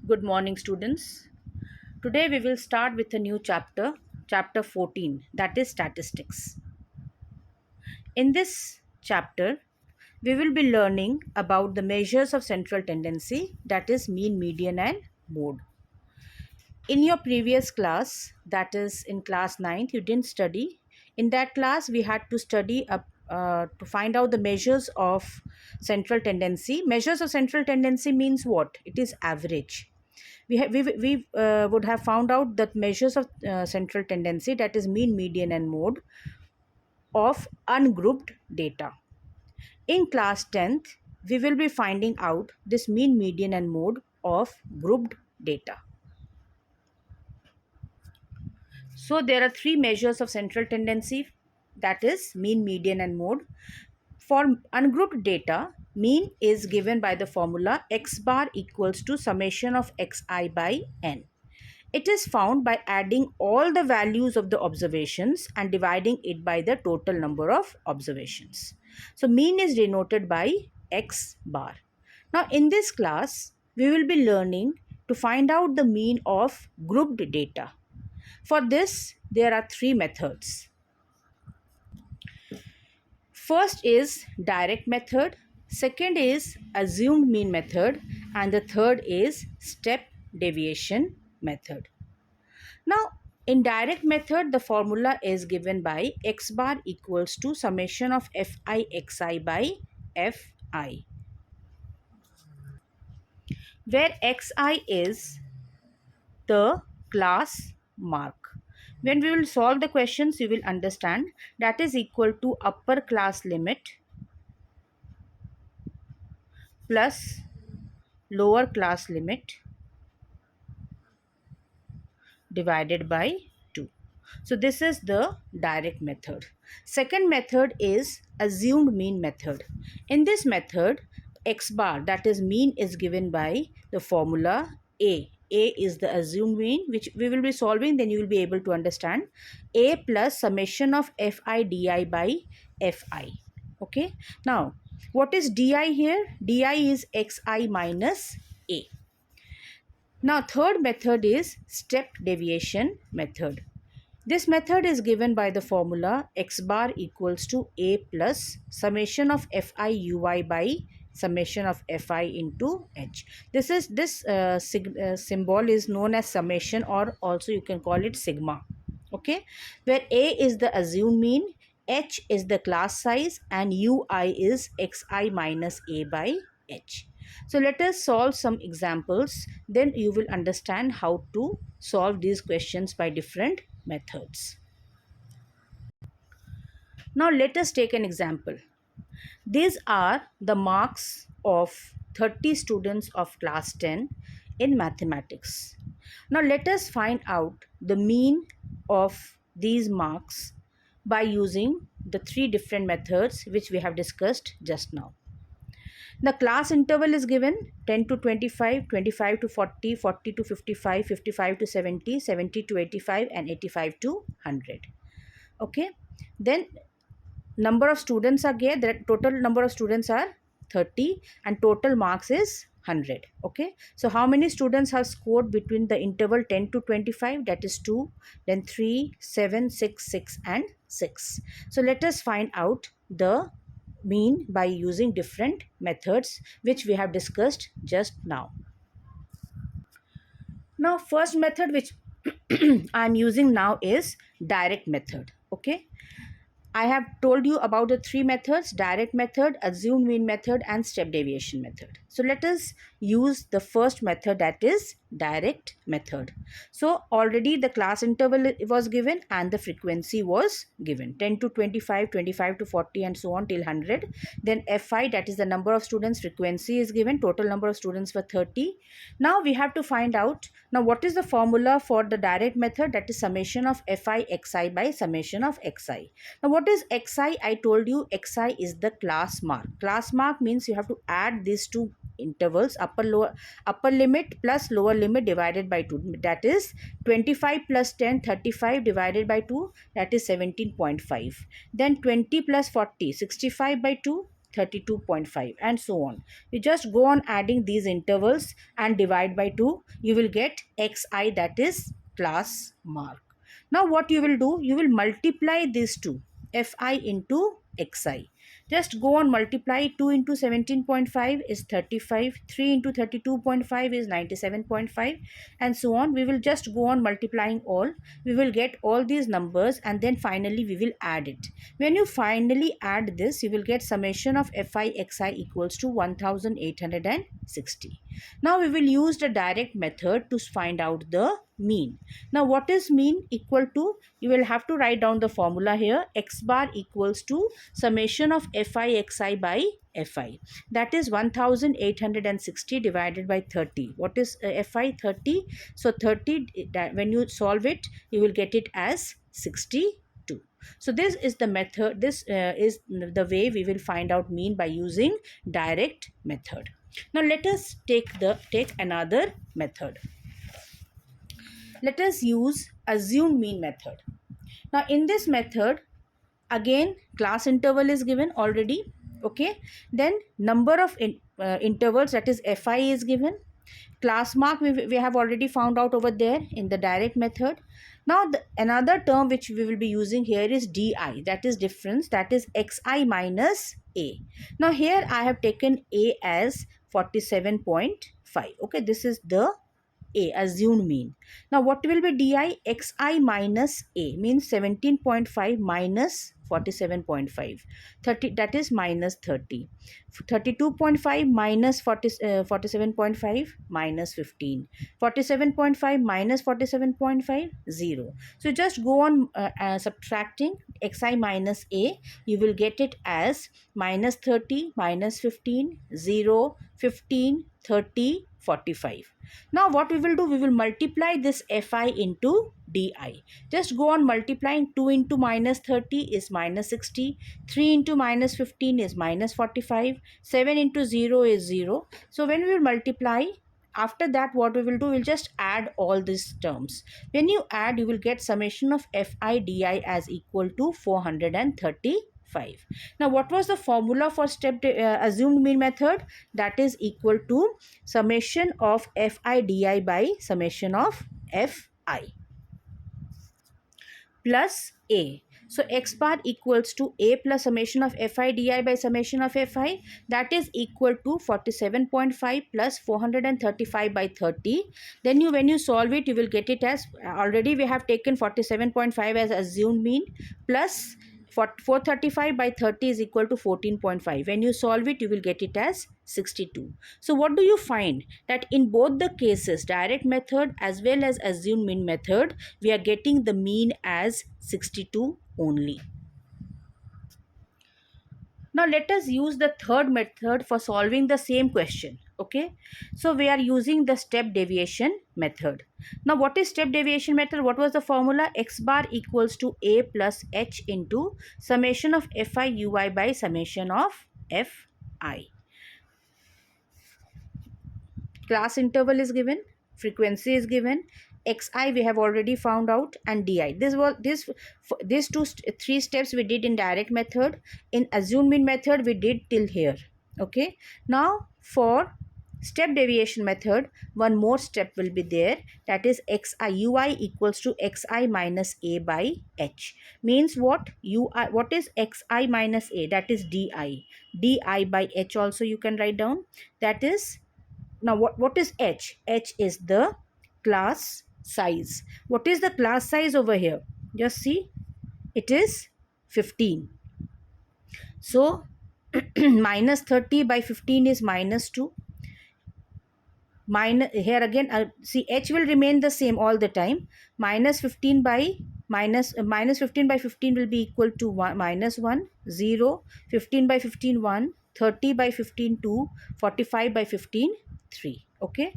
Good morning, students. Today we will start with a new chapter, chapter 14, that is statistics. In this chapter, we will be learning about the measures of central tendency, that is mean, median, and mode. In your previous class, that is in class 9th, you didn't study. In that class, we had to study to find out the measures of central tendency. Measures of central tendency means what? It is average. We would have found out that measures of central tendency, that is mean, median, and mode of ungrouped data. In class 10th, we will be finding out this mean, median, and mode of grouped data. So there are three measures of central tendency, that is mean, median, and mode. For ungrouped data, mean is given by the formula x bar equals to summation of xi by n. It is found by adding all the values of the observations and dividing it by the total number of observations. So mean is denoted by x bar. Now in this class, we will be learning to find out the mean of grouped data. For this, there are three methods. First is direct method, second is assumed mean method, and the third is step deviation method. Now, in direct method, the formula is given by x bar equals to summation of fi xi by fi, where xi is the class mark. When we will solve the questions, you will understand that is equal to upper class limit plus lower class limit divided by 2. So this is the direct method. Second method is assumed mean method. In this method, x bar, that is mean, is given by the formula A. A is the assumed mean, which we will be solving, then you will be able to understand. A plus summation of fi di by fi. Okay. Now, what is di here? Di is xi minus A. Now, third method is step deviation method. This method is given by the formula x bar equals to A plus summation of fi ui by summation of fi into h. This symbol is known as summation, or also you can call it sigma. Okay, where A is the assumed mean, h is the class size, and ui is xi minus A by h. So let us solve some examples, then you will understand how to solve these questions by different methods. Now let us take an example. These are the marks of 30 students of class 10 in mathematics. Now let us find out the mean of these marks by using the three different methods which we have discussed just now. The class interval is given 10 to 25, 25 to 40, 40 to 55, 55 to 70, 70 to 85, and 85 to 100. Okay. Then number of students are there. The total number of students are 30 and total marks is 100. Okay. So how many students have scored between the interval 10 to 25? That is 2, then 3, 7, 6, 6, and 6. So let us find out the mean by using different methods which we have discussed just now. Now first method which I am using now is direct method. Okay, I have told you about the three methods: direct method, assumed mean method, and step deviation method. So let us use the first method, that is direct method. So already the class interval was given and the frequency was given 10 to 25, 25 to 40, and so on till 100. Then fi, that is the number of students, frequency is given, total number of students were 30. Now we have to find out, now what is the formula for the direct method? That is summation of fi xi by summation of xi. Now what is xi? I told you xi is the class mark. Class mark means you have to add these two intervals, upper limit plus lower limit divided by 2, that is 25 plus 10, 35 divided by 2, that is 17.5. Then 20 plus 40, 65 by 2, 32.5, and so on. You just go on adding these intervals and divide by 2. You will get xi, that is class mark. Now what you will do, you will multiply these two, fi into xi. Just go on multiply. 2 into 17.5 is 35, 3 into 32.5 is 97.5, and so on. We will just go on multiplying all. We will get all these numbers, and then finally we will add it. When you finally add this, you will get summation of fi xi equals to 1860. Now we will use the direct method to find out the mean. Now what is mean? Equal to, you will have to write down the formula here. X bar equals to summation of fi xi by fi. That is 1860 divided by 30. What is fi? 30. So 30, when you solve it, you will get it as 62. So this is the method. This is the way we will find out mean by using direct method. Now let us take another method. Let us use assumed mean method. Now in this method, again class interval is given already. Okay, then number of intervals, that is fi, is given. Class mark we have already found out over there in the direct method. Now another term which we will be using here is di, that is difference, that is xi minus a. Now here I have taken a as 47.5. okay, this is the a, assumed mean. Now what will be di? Xi minus a means 17.5 minus 47.5. 30, that is minus 30. 32.5 minus 47.5 minus 15. 47.5 minus 47.5, 0. So just go on subtracting xi minus a. You will get it as minus 30 minus 15, 0, 15, 30, 45. Now what we will do, we will multiply this fi into di. Just go on multiplying. 2 into minus 30 is minus 60, 3 into minus 15 is minus 45, 7 into 0 is 0. So when we will multiply, after that what we will do, we will just add all these terms. When you add, you will get summation of fi di as equal to 435. Now what was the formula for assumed mean method? That is equal to summation of fi di by summation of fi plus a. So x bar equals to a plus summation of fi di by summation of fi, that is equal to 47.5 plus 435 by 30. Then when you solve it, you will get it as, already we have taken 47.5 as assumed mean, plus 435 by 30 is equal to 14.5. When you solve it, you will get it as 62. So what do you find? That in both the cases, direct method as well as assumed mean method, we are getting the mean as 62 only. Now let us use the third method for solving the same question. Okay, so we are using the step deviation method. Now what is step deviation method? What was the formula? X bar equals to a plus h into summation of fi ui by summation of fi. Class interval is given, frequency is given, xi we have already found out, and di. These three steps we did in direct method. In assumed mean method we did till here. Okay, now for step deviation method, one more step will be there, that is ui equals to xi minus a by h. Means what? What is xi minus a? That is di. Di by h also you can write down. That is, now what is h? H is the class size. What is the class size over here? Just see, it is 15. So minus 30 by 15 is minus 2. Minus, here again see, h will remain the same all the time. Minus 15 by minus 15 by 15 will be equal to 1, minus 1, 0, 15 by 15 1, 30 by 15 2, 45 by 15 3. Okay,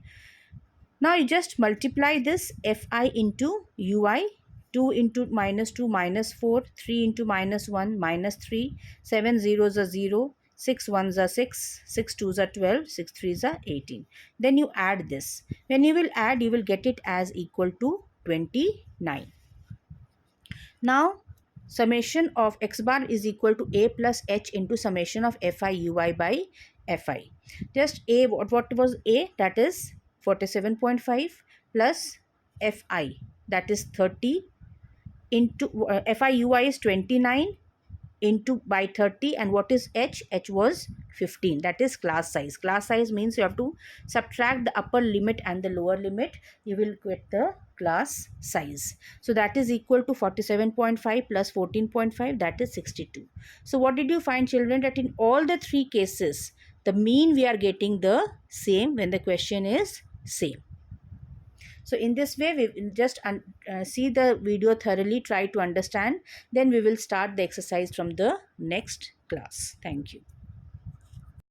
now you just multiply this fi into ui. 2 into minus 2 minus 4, 3 into minus 1 minus 3, 7 zeros are 0, 6 ones are 6, 6 twos are 12, 6 threes are 18. Then you add this. When you will add, you will get it as equal to 29. Now summation of x bar is equal to a plus h into summation of fi ui by fi. Just a, what was a? That is 47.5 plus fi, that is 30, into fi ui is 29 into by 30, and what is h? H was 15, that is class size. Class size means you have to subtract the upper limit and the lower limit, you will get the class size. So that is equal to 47.5 plus 14.5, that is 62. So what did you find, children? That in all the three cases the mean we are getting the same when the question is same. So in this way, we will just see the video thoroughly, try to understand. Then we will start the exercise from the next class. Thank you.